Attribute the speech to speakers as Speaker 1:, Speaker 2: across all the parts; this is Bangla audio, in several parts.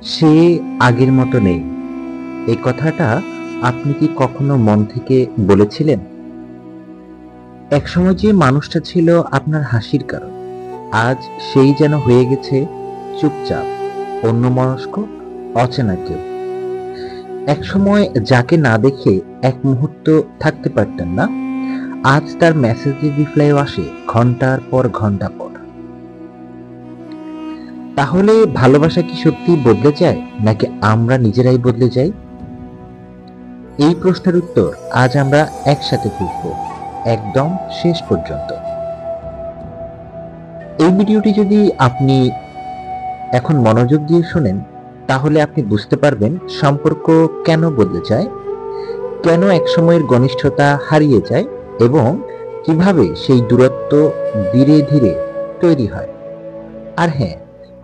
Speaker 1: সে আগের মতো নেই, এই কথাটা আপনি কি কখনো মন থেকে বলেছিলেন? একসময় যে মানুষটা ছিল আপনার হাসির কারণ, আজ সেই যেন হয়ে গেছে চুপচাপ, অন্যমনস্ক, অচেনা কেউ। একসময় যাকে না দেখে এক মুহূর্ত থাকতে পারতেন না, আজ তার মেসেজের রিপ্লাইও আসে ঘন্টার পর ঘন্টা পর। তাহলে ভালোবাসা কি সত্যি বদলে যায়, নাকি আমরা নিজেরাই বদলে যাই? এই প্রশ্নের উত্তর আজ আমরা একসাথে খুঁজব, একদম শেষ পর্যন্ত। এই ভিডিওটি যদি আপনি এখন মনোযোগ দিয়ে শোনেন, তাহলে আপনি বুঝতে পারবেন সম্পর্ক কেন বদলে যায়, কেন একসময়ের ঘনিষ্ঠতা হারিয়ে যায়, এবং কিভাবে সেই দূরত্ব ধীরে ধীরে তৈরি হয়। আর হ্যাঁ,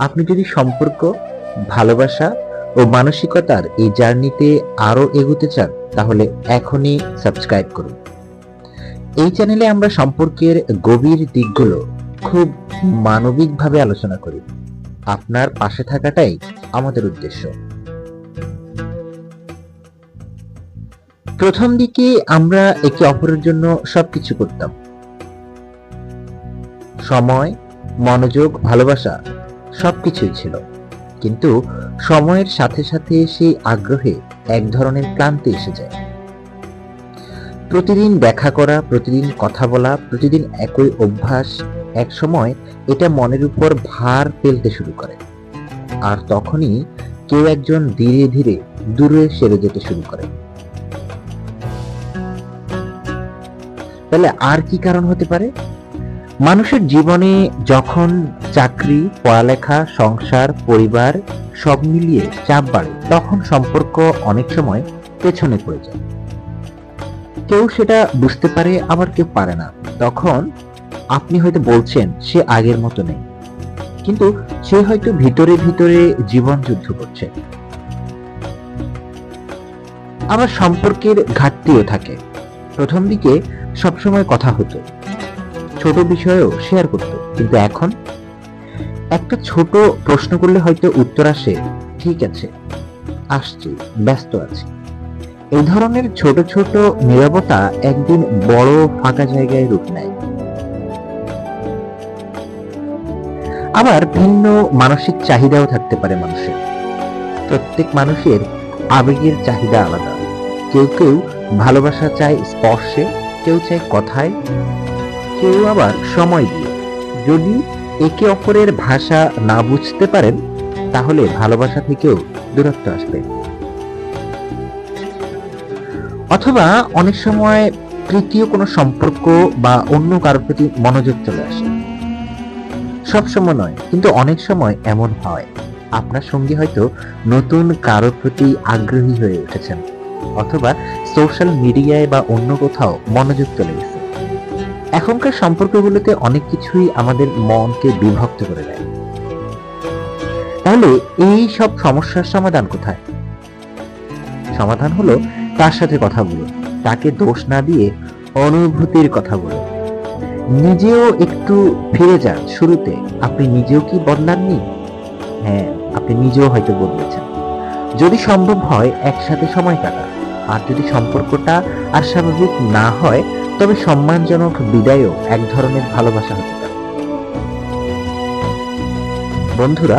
Speaker 1: আপনি যদি সম্পর্ক, ভালোবাসা ও মানসিকতার এই জার্নিতে আরো এগোতে চান, তাহলে এখনই সাবস্ক্রাইব করুন। এই চ্যানেলে আমরা সম্পর্কের গভীর দিকগুলো খুব মানবিকভাবে আলোচনা করি। আপনার পাশে থাকাটাই আমাদের উদ্দেশ্য। প্রথম দিকে আমরা একে অপরের জন্য সবকিছু করতাম। সময়, মনোযোগ, ভালোবাসা সবকিছুই ছিল। কিন্তু সময়ের সাথে সাথে সেই আগ্রহে এক ধরনের ক্লান্তি এসে যায়। প্রতিদিন দেখা করা, প্রতিদিন কথা বলা, প্রতিদিন একই অভ্যাস এক সময় এটা মনের উপর ভার ফেলতে শুরু করে। আর তখনই কেউ একজন ধীরে ধীরে দূরে সরে যেতে শুরু করে। তাহলে আর কি কারণ হতে পারে? মানুষের জীবনে যখন চাকরি, পড়ালেখা, সংসার, পরিবার সব মিলিয়ে চাপ বাড়ে, তখন সম্পর্ক অনেক সময় পেছনে পড়ে যায়। কেউ সেটা বুঝতে পারে, আবার কেউ পারে না। তখন আপনি হয়তো বলছেন সে আগের মতো নেই, কিন্তু সে হয়তো ভিতরে ভিতরে জীবন যুদ্ধ করছে। আবার সম্পর্কের ঘাটতিও থাকে। প্রথম দিকে সবসময় কথা হতো, ছোট বিষয়েও শেয়ার করতো, কিন্তু এখন একটা ছোট প্রশ্ন করলে হয়তো উত্তর আসে, ঠিক আছে, আসছি, ব্যস্ত আছি। এই ধরনের ছোট ছোট নীরবতা একদিন বড় ফাঁকা জায়গায় রূপ নেয়। আবার ভিন্ন মানসিক চাহিদাও থাকতে পারে মানুষের। প্রত্যেক মানুষের আবেগের চাহিদা আলাদা। কেউ কেউ ভালোবাসা চায় স্পর্শে, কেউ চায় কথায়, কেউ আবার সময় দিয়ে। যদি একে অপরের ভাষা না বুঝতে পারেন, তাহলে ভালোবাসা থেকেও দূরত্ব আসবে। অথবা অনেক সময় তৃতীয় কোনো সম্পর্ক বা অন্য কারোর প্রতি মনোযোগ চলে আসে। সব সময় নয়, কিন্তু অনেক সময় এমন হয় আপনার সঙ্গী হয়তো নতুন কারোর প্রতি আগ্রহী হয়ে উঠেছেন, অথবা সোশ্যাল মিডিয়ায় বা অন্য কোথাও মনোযোগ চলে গেছে। এখনকার সম্পর্কগুলোতে অনেক কিছুই আমাদের মনকে বিভক্ত করে দেয়। তাহলে এই সব সমস্যার সমাধান কোথায়? সমাধান হলো তার সাথে কথা বলুন, তাকে দোষ না দিয়ে অনুভূতির কথা বলুন। নিজেও একটু ফিরে যান শুরুতে। আপনি নিজেও কি বদলাননি? হ্যাঁ, আপনি নিজেও হয়তো বদলেছেন। যদি সম্ভব হয় একসাথে সময় কাটান, আর যদি সম্পর্কটা আর স্বাভাবিক না হয়, তবে সম্মানজনক বিদায়ও এক ধরনের ভালোবাসা হতে পারে। বন্ধুরা,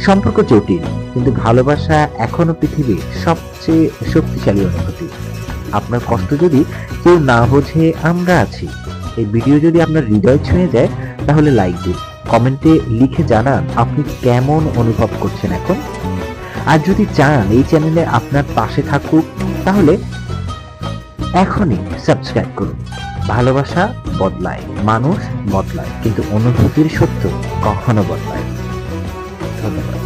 Speaker 1: সম্পর্ক জটিল, কিন্তু ভালোবাসা এখনো পৃথিবীর সবচেয়ে শক্তিশালী অনুভূতি। আপনার কষ্ট যদি কেউ না বোঝে, আমরা আছি। এই ভিডিও যদি আপনার হৃদয় ছুঁয়ে যায়, তাহলে লাইক দিন, কমেন্টে লিখে জানান আপনি কেমন অনুভব করছেন এখন। আর যদি চান এই চ্যানেলে আপনার পাশে থাকুক, তাহলে এখনই সাবস্ক্রাইব করুন। ভালোবাসা বদলায়, মানুষ বদলায়, কিন্তু অনুভূতির সত্য কখনো বদলায়। ধন্যবাদ।